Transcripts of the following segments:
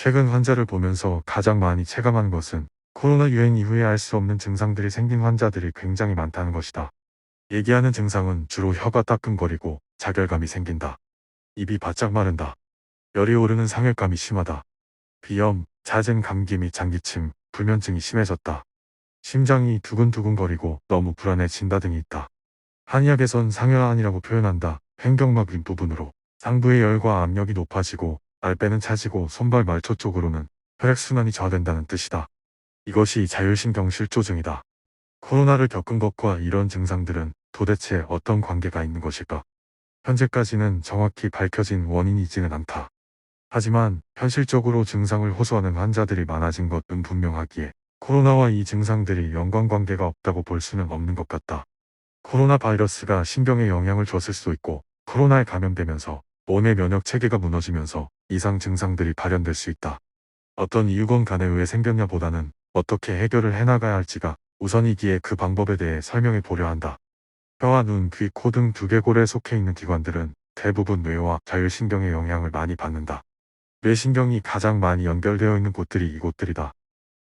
최근 환자를 보면서 가장 많이 체감한 것은 코로나 유행 이후에 알 수 없는 증상들이 생긴 환자들이 굉장히 많다는 것이다. 얘기하는 증상은 주로 혀가 따끔거리고 자결감이 생긴다. 입이 바짝 마른다. 열이 오르는 상열감이 심하다. 비염, 잦은 감기 및 장기침, 불면증이 심해졌다. 심장이 두근두근거리고 너무 불안해진다 등이 있다. 한의학에선 상열안이라고 표현한다. 횡격막 윗부분으로 상부의 열과 압력이 높아지고 알배는 차지고 손발 말초 쪽으로는 혈액순환이 저하된다는 뜻이다. 이것이 자율신경실조증이다. 코로나를 겪은 것과 이런 증상들은 도대체 어떤 관계가 있는 것일까? 현재까지는 정확히 밝혀진 원인이지는 않다. 하지만 현실적으로 증상을 호소하는 환자들이 많아진 것은 분명하기에 코로나와 이 증상들이 연관관계가 없다고 볼 수는 없는 것 같다. 코로나 바이러스가 신경에 영향을 줬을 수도 있고 코로나에 감염되면서 몸의 면역 체계가 무너지면서 이상 증상들이 발현될 수 있다. 어떤 이유건 간에 왜 생겼냐 보다는 어떻게 해결을 해나가야 할지가 우선이기에 그 방법에 대해 설명해 보려 한다. 혀와 눈, 귀, 코 등 두개골에 속해 있는 기관들은 대부분 뇌와 자율신경의 영향을 많이 받는다. 뇌신경이 가장 많이 연결되어 있는 곳들이 이곳들이다.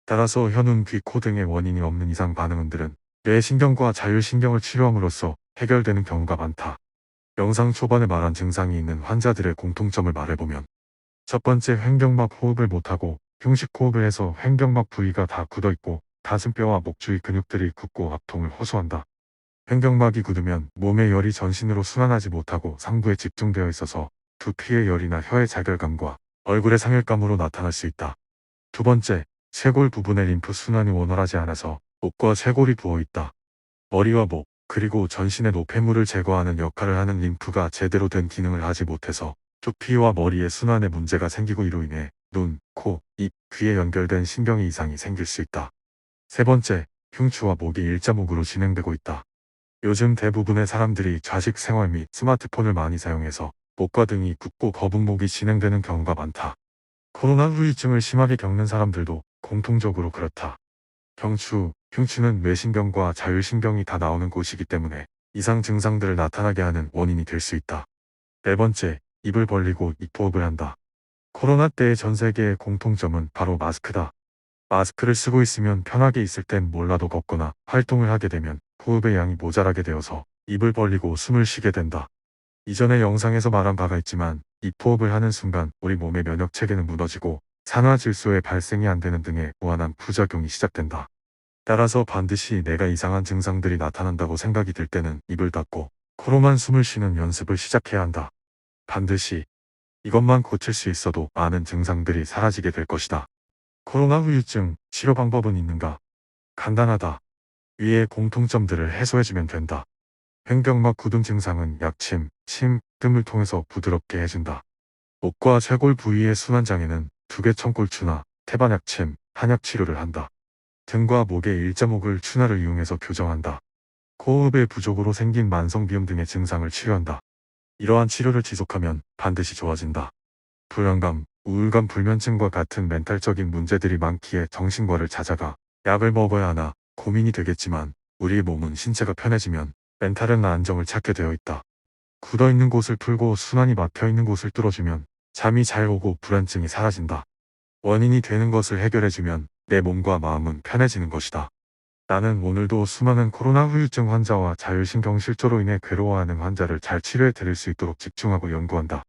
따라서 혀, 눈, 귀, 코 등의 원인이 없는 이상 반응들은 뇌신경과 자율신경을 치료함으로써 해결되는 경우가 많다. 영상 초반에 말한 증상이 있는 환자들의 공통점을 말해보면 첫 번째, 횡격막 호흡을 못하고 흉식 호흡을 해서 횡격막 부위가 다 굳어있고 가슴뼈와 목 주위 근육들이 굳고 압통을 호소한다. 횡격막이 굳으면 몸의 열이 전신으로 순환하지 못하고 상부에 집중되어 있어서 두피의 열이나 혀의 자결감과 얼굴의 상열감으로 나타날 수 있다. 두 번째, 쇄골 부분의 림프 순환이 원활하지 않아서 목과 쇄골이 부어있다. 머리와 목, 그리고 전신의 노폐물을 제거하는 역할을 하는 림프가 제대로 된 기능을 하지 못해서 두피와 머리의 순환에 문제가 생기고 이로 인해 눈, 코, 입, 귀에 연결된 신경의 이상이 생길 수 있다. 세 번째, 흉추와 목이 일자목으로 진행되고 있다. 요즘 대부분의 사람들이 좌식 생활 및 스마트폰을 많이 사용해서 목과 등이 붓고 거북목이 진행되는 경우가 많다. 코로나 후유증을 심하게 겪는 사람들도 공통적으로 그렇다. 경추, 흉추는 뇌신경과 자율신경이 다 나오는 곳이기 때문에 이상 증상들을 나타나게 하는 원인이 될 수 있다. 네 번째, 입을 벌리고 입호흡을 한다. 코로나 때의 전 세계의 공통점은 바로 마스크다. 마스크를 쓰고 있으면 편하게 있을 땐 몰라도 걷거나 활동을 하게 되면 호흡의 양이 모자라게 되어서 입을 벌리고 숨을 쉬게 된다. 이전에 영상에서 말한 바가 있지만 입호흡을 하는 순간 우리 몸의 면역 체계는 무너지고 산화질소의 발생이 안 되는 등의 무한한 부작용이 시작된다. 따라서 반드시 내가 이상한 증상들이 나타난다고 생각이 들 때는 입을 닫고 코로만 숨을 쉬는 연습을 시작해야 한다. 반드시 이것만 고칠 수 있어도 많은 증상들이 사라지게 될 것이다. 코로나 후유증 치료 방법은 있는가? 간단하다. 위의 공통점들을 해소해주면 된다. 횡격막 굳음 증상은 약침, 침 등을 통해서 부드럽게 해준다. 목과 쇄골 부위의 순환장애는 두개천골추나 태반약침, 한약 치료를 한다. 등과 목의 일자목을 추나를 이용해서 교정한다. 호흡의 부족으로 생긴 만성비염 등의 증상을 치료한다. 이러한 치료를 지속하면 반드시 좋아진다. 불안감, 우울감, 불면증과 같은 멘탈적인 문제들이 많기에 정신과를 찾아가 약을 먹어야 하나 고민이 되겠지만 우리 몸은 신체가 편해지면 멘탈은 안정을 찾게 되어 있다. 굳어있는 곳을 풀고 순환이 막혀있는 곳을 뚫어주면 잠이 잘 오고 불안증이 사라진다. 원인이 되는 것을 해결해주면 내 몸과 마음은 편해지는 것이다. 나는 오늘도 수많은 코로나 후유증 환자와 자율신경 실조로 인해 괴로워하는 환자를 잘 치료해 드릴 수 있도록 집중하고 연구한다.